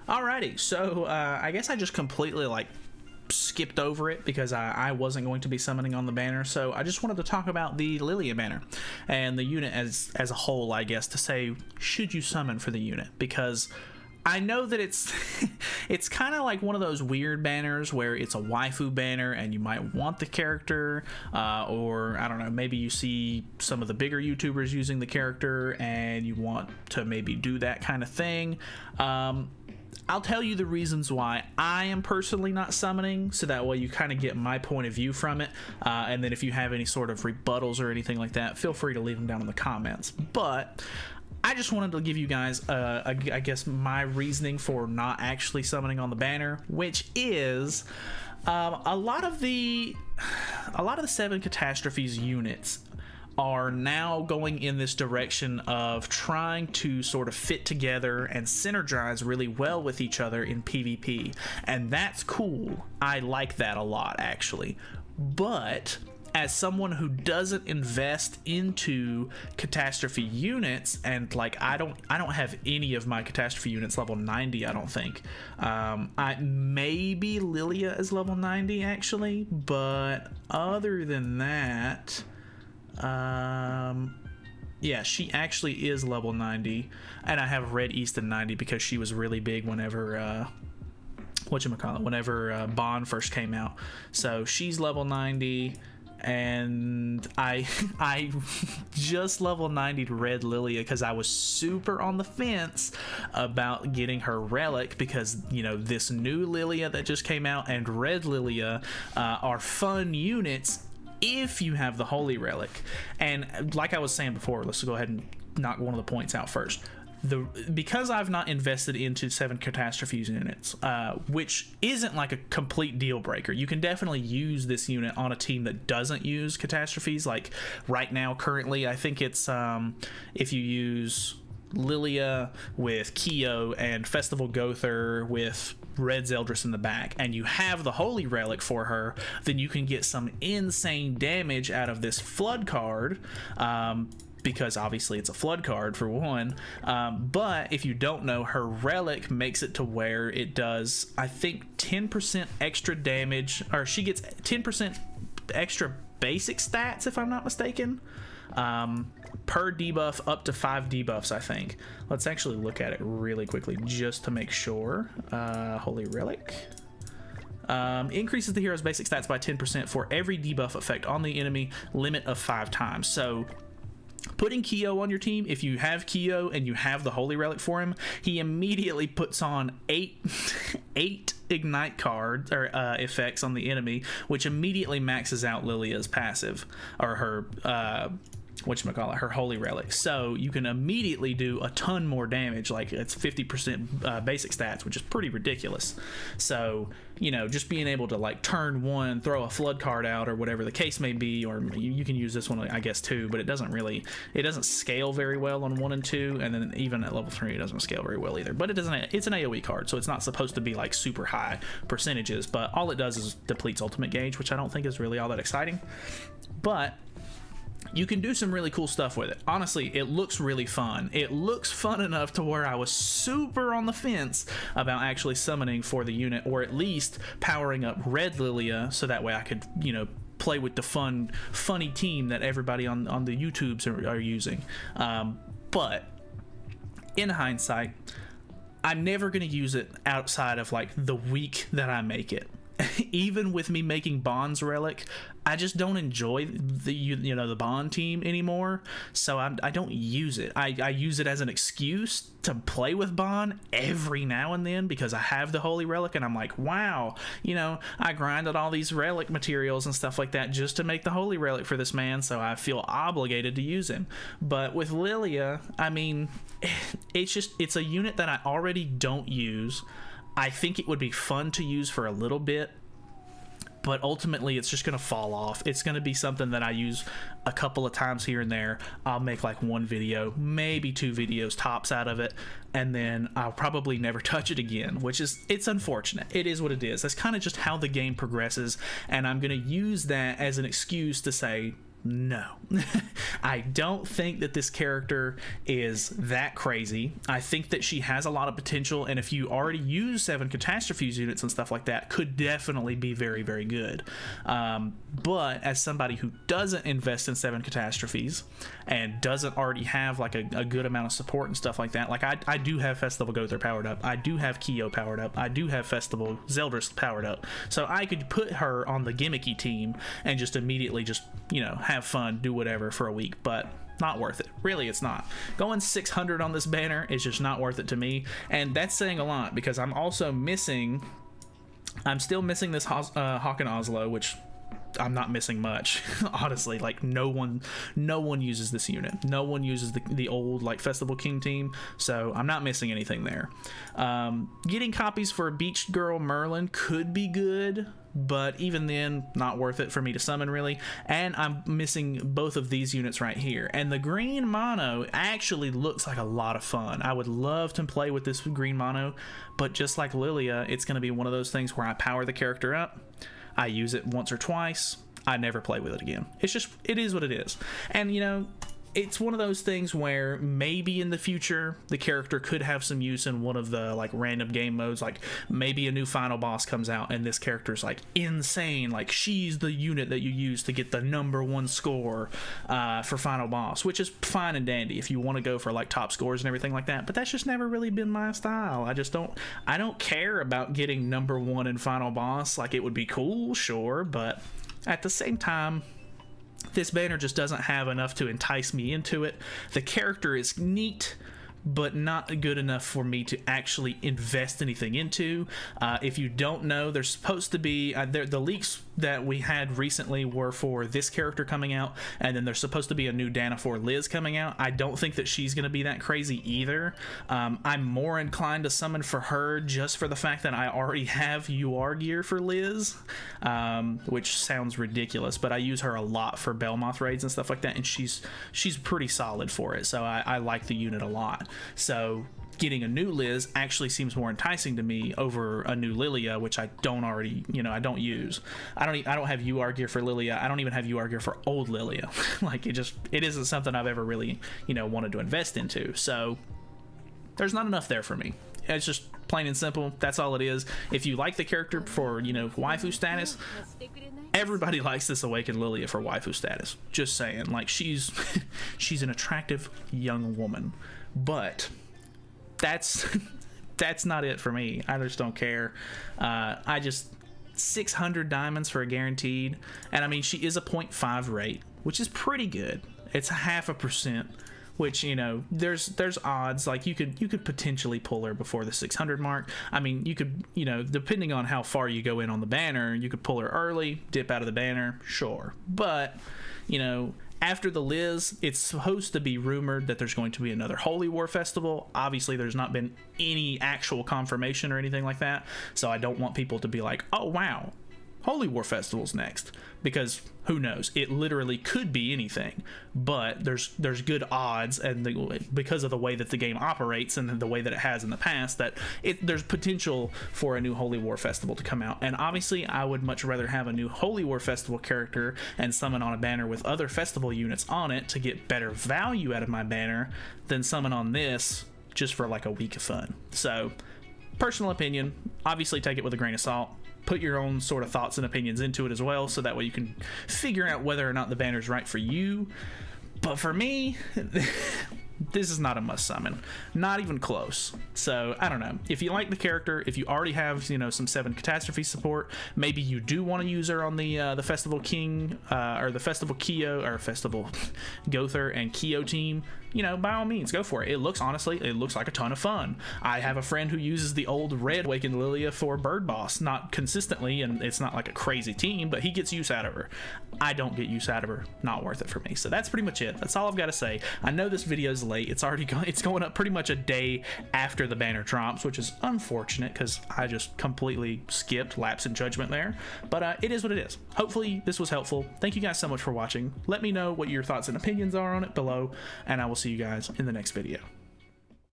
Alrighty, so I guess I just completely like skipped over it because I wasn't going to be summoning on the banner. So I just wanted to talk about the Lillia banner and the unit as a whole, I guess, to say should you summon for the unit, because I know that it's it's kind of like one of those weird banners where it's a waifu banner and you might want the character, or I don't know, maybe you see some of the bigger YouTubers using the character and you want to maybe do that kind of thing. I'll tell you the reasons why I am personally not summoning, so that way you kind of get my point of view from it, and then if you have any sort of rebuttals or anything like that, feel free to leave them down in the comments. But I just wanted to give you guys, I guess, my reasoning for not actually summoning on the banner, which is a lot of the 7 Catastrophes units are now going in this direction of trying to sort of fit together and synergize really well with each other in PvP, and that's cool. I like that a lot, actually. But as someone who doesn't invest into catastrophe units, and like I don't have any of my catastrophe units level 90, I don't think. Maybe Lillia is level 90 actually, but other than that, yeah, she actually is level 90, and I have Red Easton 90 because she was really big whenever whenever Bond first came out. So she's level 90, and I just level 90'd Red Lillia because I was super on the fence about getting her relic, because you know, this new Lillia that just came out and Red Lillia are fun units if you have the Holy Relic. And like I was saying before, let's go ahead and knock one of the points out first. Because I've not invested into 7 Catastrophes units, which isn't like a complete deal breaker. You can definitely use this unit on a team that doesn't use Catastrophes. Like right now, currently, I think it's if you use Lillia with Kyo and Festival Gother with Red Zeldris in the back, and you have the Holy Relic for her, then you can get some insane damage out of this Flood card, because obviously it's a Flood card for one, but if you don't know, her Relic makes it to where it does, I think, 10% extra damage, or she gets 10% extra basic stats, if I'm not mistaken, per debuff, up to 5 debuffs, I think. Let's actually look at it really quickly just to make sure. Holy Relic increases the hero's basic stats by 10% for every debuff effect on the enemy, limit of 5 times. So putting Kyo on your team, if you have Kyo and you have the Holy Relic for him, he immediately puts on 8 ignite cards or effects on the enemy, which immediately maxes out Lilia's passive, or her her Holy Relic. So you can immediately do a ton more damage, like it's 50% basic stats, which is pretty ridiculous. So, you know, just being able to like turn 1, throw a Flood card out or whatever the case may be, or you can use this one, I guess, too, but it doesn't scale very well on 1 and 2, and then even at level 3 it doesn't scale very well either. But it's an AoE card, so it's not supposed to be like super high percentages, but all it does is depletes ultimate gauge, which I don't think is really all that exciting. But you can do some really cool stuff with it. Honestly, it looks really fun. It looks fun enough to where I was super on the fence about actually summoning for the unit, or at least powering up Red Lillia, so that way I could, you know, play with the funny team that everybody on the YouTubes are using. But in hindsight, I'm never going to use it outside of like the week that I make it. Even with me making Bond's Relic, I just don't enjoy the Bond team anymore, so I don't use it. I use it as an excuse to play with Bond every now and then because I have the Holy Relic, and I'm like, wow, you know, I grinded all these relic materials and stuff like that just to make the Holy Relic for this man, so I feel obligated to use him. But with Lillia, I mean, it's a unit that I already don't use. I think it would be fun to use for a little bit, but ultimately it's just going to fall off. It's going to be something that I use a couple of times here and there. I'll make like 1 video, maybe 2 videos tops out of it, and then I'll probably never touch it again, it's unfortunate. It is what it is. That's kind of just how the game progresses, and I'm going to use that as an excuse to say, No. I don't think that this character is that crazy. I think that she has a lot of potential, and if you already use 7 catastrophes units and stuff like that, could definitely be very, very good. But as somebody who doesn't invest in 7 catastrophes and doesn't already have like a good amount of support and stuff like that, like I do have Festival Gother powered up, I do have Kyo powered up, I do have Festival Zeldris powered up, so I could put her on the gimmicky team and just immediately just, you know, have fun, do whatever for a week. But not worth it. Really, it's not. Going 600 on this banner is just not worth it to me, and that's saying a lot because I'm still missing this Hawk and Oslo, which I'm not missing much. Honestly, like no one uses this unit. No one uses the old like Festival King team, so I'm not missing anything there. Getting copies for Beach Girl Merlin could be good, but even then, not worth it for me to summon, really. And I'm missing both of these units right here. And the green mono actually looks like a lot of fun. I would love to play with this green mono, but just like Lillia, it's going to be one of those things where I power the character up, I use it once or twice, I never play with it again. It is what it is. And, you know, it's one of those things where maybe in the future the character could have some use in one of the like random game modes, like maybe a new final boss comes out and this character's like insane, like she's the unit that you use to get the #1 score for final boss, which is fine and dandy if you want to go for like top scores and everything like that, but that's just never really been my style. I don't care about getting #1 in final boss. Like, it would be cool, sure, but at the same time, this banner just doesn't have enough to entice me into it. The character is neat, but not good enough for me to actually invest anything into. If you don't know, there's supposed to be the leaks that we had recently were for this character coming out, and then there's supposed to be a new Danafor Liz coming out. I don't think that she's going to be that crazy either. I'm more inclined to summon for her just for the fact that I already have UR gear for Liz, which sounds ridiculous, but I use her a lot for Belmoth raids and stuff like that, and she's pretty solid for it, so I like the unit a lot. So getting a new Liz actually seems more enticing to me over a new Lillia, which I don't already, you know, I don't use. I don't have UR gear for Lillia. I don't even have UR gear for old Lillia. Like, it isn't something I've ever really, you know, wanted to invest into. So there's not enough there for me. It's just plain and simple. That's all it is. If you like the character for, you know, waifu status, everybody likes this Awakened Lillia for waifu status. Just saying. Like, she's an attractive young woman, but that's not it for me. I just don't care. 600 diamonds for a guaranteed, and I mean, she is a 0.5 rate, which is pretty good. It's 0.5%, which, you know, there's odds. Like, you could potentially pull her before the 600 mark. I mean, you could, you know, depending on how far you go in on the banner, you could pull her early, dip out of the banner, sure. But, you know, after the Liz, it's supposed to be rumored that there's going to be another Holy War Festival. Obviously, there's not been any actual confirmation or anything like that, so I don't want people to be like, oh wow, Holy War Festival's next, because who knows? It literally could be anything, but there's good odds, and because of the way that the game operates and the way that it has in the past, that there's potential for a new Holy War Festival to come out. And obviously, I would much rather have a new Holy War Festival character and summon on a banner with other festival units on it to get better value out of my banner than summon on this just for like a week of fun. So, personal opinion, obviously take it with a grain of salt. Put your own sort of thoughts and opinions into it as well, so that way you can figure out whether or not the banner's right for you. But for me, this is not a must summon, not even close. So I don't know, if you like the character, if you already have, you know, some 7 catastrophe support, maybe you do want to use her on the Festival King or the Festival Kyo or Festival Gother and Kyo team, you know, by all means, go for it. Honestly, it looks like a ton of fun. I have a friend who uses the old red Awakened Lillia for Bird Boss, not consistently, and it's not like a crazy team, but he gets use out of her. I don't get use out of her. Not worth it for me. So that's pretty much it. That's all I've got to say. I know this video is late. It's going up pretty much a day after the banner drops, which is unfortunate because I just completely skipped lapse in judgment there. But it is what it is. Hopefully this was helpful. Thank you guys so much for watching. Let me know what your thoughts and opinions are on it below, and I will see you guys in the next video.